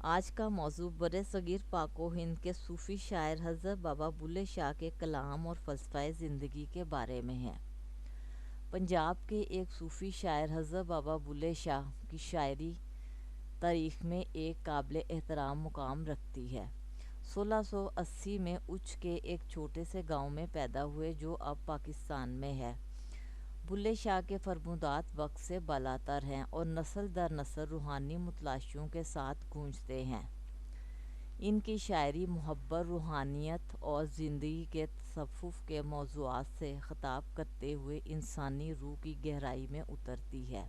آج کا موضوع برصغیر پاک و ہند کے صوفی شاعر حضرت بابا بلے شاہ کے کلام اور فلسفہ زندگی کے بارے میں ہے۔ پنجاب کے ایک صوفی شاعر حضرت بابا بلے شاہ کی شاعری تاریخ میں ایک قابل احترام مقام رکھتی ہے۔ 1680 میں اچ کے ایک چھوٹے سے گاؤں میں پیدا ہوئے جو اب پاکستان میں ہے۔ بلے شاہ کے فرمودات وقت سے بالاتر ہیں اور نسل در نسل روحانی متلاشیوں کے ساتھ گونجتے ہیں۔ ان کی شاعری محبت، روحانیت اور زندگی کے تصوف کے موضوعات سے خطاب کرتے ہوئے انسانی روح کی گہرائی میں اترتی ہے۔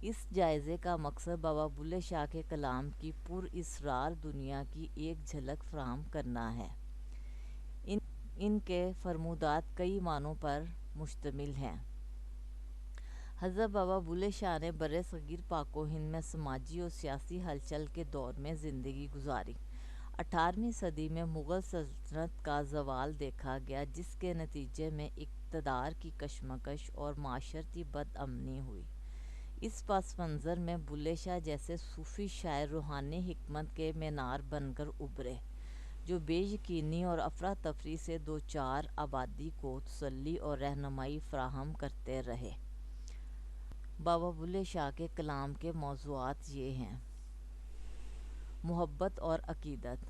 اس جائزے کا مقصد بابا بلے شاہ کے کلام کی پر اسرار دنیا کی ایک جھلک فراہم کرنا ہے۔ ان کے فرمودات کئی معنوں پر مشتمل ہیں۔ حضرت بابا بلے شاہ نے برصغیر پاک و ہند میں سماجی اور سیاسی ہلچل کے دور میں زندگی گزاری۔ 18ویں صدی میں مغل سلطنت کا زوال دیکھا گیا، جس کے نتیجے میں اقتدار کی کشمکش اور معاشرتی بد امنی ہوئی۔ اس پس منظر میں بلے شاہ جیسے صوفی شاعر روحانی حکمت کے مینار بن کر ابھرے، جو بے یقینی اور افراتفری سے دوچار آبادی کو تسلی اور رہنمائی فراہم کرتے رہے۔ بابا بلے شاہ کے کلام کے موضوعات یہ ہیں: محبت اور عقیدت۔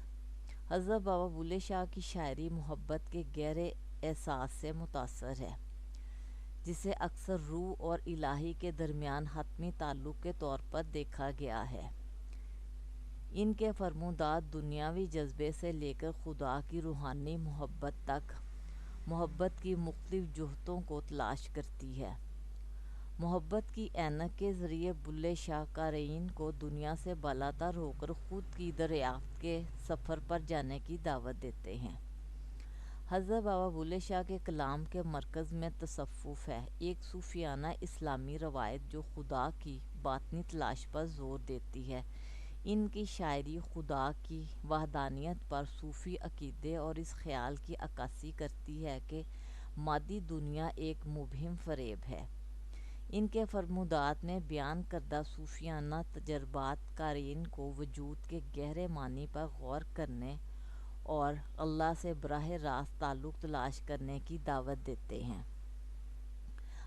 حضرت بابا بلے شاہ کی شاعری محبت کے گہرے احساس سے متاثر ہے، جسے اکثر روح اور الہی کے درمیان حتمی تعلق کے طور پر دیکھا گیا ہے۔ ان کے فرمودات دنیاوی جذبے سے لے کر خدا کی روحانی محبت تک محبت کی مختلف جہتوں کو تلاش کرتی ہے۔ محبت کی اینک کے ذریعے بلے شاہ قارئین کو دنیا سے بالاتر ہو کر خود کی دریافت کے سفر پر جانے کی دعوت دیتے ہیں۔ حضرت بابا بلے شاہ کے کلام کے مرکز میں تصوف ہے، ایک صوفیانہ اسلامی روایت جو خدا کی باطنی تلاش پر زور دیتی ہے۔ ان کی شاعری خدا کی وحدانیت پر صوفی عقیدے اور اس خیال کی عکاسی کرتی ہے کہ مادی دنیا ایک مبہم فریب ہے۔ ان کے فرمودات میں بیان کردہ صوفیانہ تجربات قارئین کو وجود کے گہرے معنی پر غور کرنے اور اللہ سے براہ راست تعلق تلاش کرنے کی دعوت دیتے ہیں۔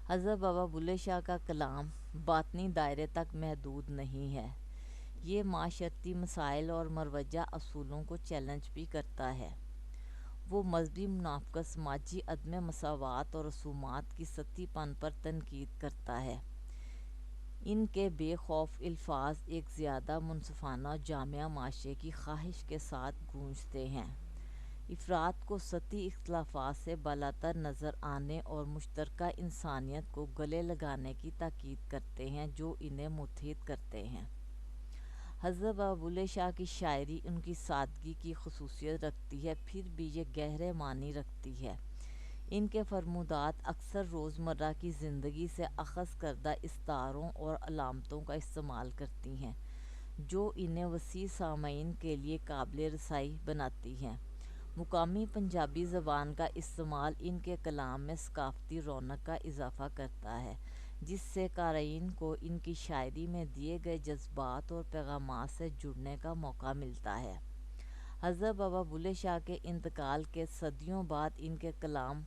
حضرت بابا بلے شاہ کا کلام باطنی دائرے تک محدود نہیں ہے، یہ معاشرتی مسائل اور مروجہ اصولوں کو چیلنج بھی کرتا ہے۔ وہ مذہبی منافقت، سماجی عدم مساوات اور رسومات کی سطحی پن پر تنقید کرتا ہے۔ ان کے بے خوف الفاظ ایک زیادہ منصفانہ اور جامع معاشرے کی خواہش کے ساتھ گونجتے ہیں، افراد کو سطحی اختلافات سے بالاتر نظر آنے اور مشترکہ انسانیت کو گلے لگانے کی تاکید کرتے ہیں جو انہیں متحد کرتے ہیں۔ حضرت بابا بلے شاہ کی شاعری ان کی سادگی کی خصوصیت رکھتی ہے، پھر بھی یہ گہرے معنی رکھتی ہے۔ ان کے فرمودات اکثر روزمرہ کی زندگی سے اخذ کردہ استعاروں اور علامتوں کا استعمال کرتی ہیں، جو انہیں وسیع سامعین کے لیے قابل رسائی بناتی ہیں۔ مقامی پنجابی زبان کا استعمال ان کے کلام میں ثقافتی رونق کا اضافہ کرتا ہے، جس سے قارئین کو ان کی شاعری میں دیے گئے جذبات اور پیغامات سے جڑنے کا موقع ملتا ہے۔ حضرت بابا بلے شاہ کے انتقال کے صدیوں بعد ان کے کلام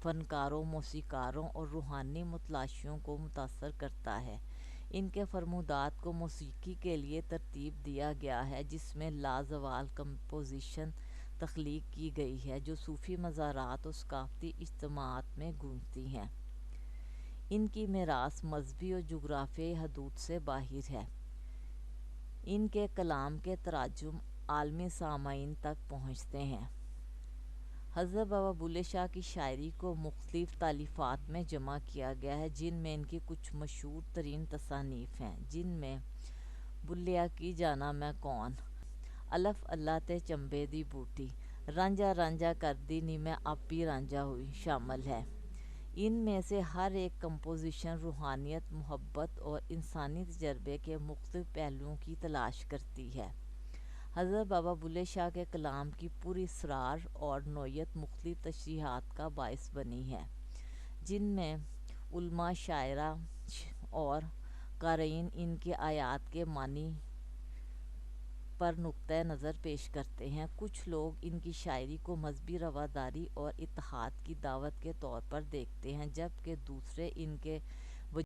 فنکاروں، موسیقاروں اور روحانی متلاشیوں کو متاثر کرتا ہے۔ ان کے فرمودات کو موسیقی کے لیے ترتیب دیا گیا ہے، جس میں لازوال کمپوزیشن تخلیق کی گئی ہے جو صوفی مزارات اور ثقافتی اجتماعات میں گونجتی ہیں۔ ان کی میراث مذہبی اور جغرافیائی حدود سے باہر ہے۔ ان کے کلام کے تراجم عالمی سامعین تک پہنچتے ہیں۔ حضرت بابا بلے شاہ کی شاعری کو مختلف تالیفات میں جمع کیا گیا ہے، جن میں ان کی کچھ مشہور ترین تصانیف ہیں، جن میں بُلیا کی جانا میں کون، الف اللہ تے چنبے دی بوٹی، رانجھا رانجھا کردی نی میں آپی رانجھا ہوئی شامل ہے۔ ان میں سے ہر ایک کمپوزیشن روحانیت، محبت اور انسانی تجربے کے مختلف پہلوؤں کی تلاش کرتی ہے۔ حضرت بابا بلے شاہ کے کلام کی پر اسرار اور نوعیت مختلف تشریحات کا باعث بنی ہے، جن میں علماء، شاعراء اور قارئین ان کی آیات کے معنی پر نقطۂ نظر پیش کرتے ہیں۔ کچھ لوگ ان کی شاعری کو مذہبی رواداری اور اتحاد کی دعوت کے طور پر دیکھتے ہیں، جبکہ دوسرے ان کے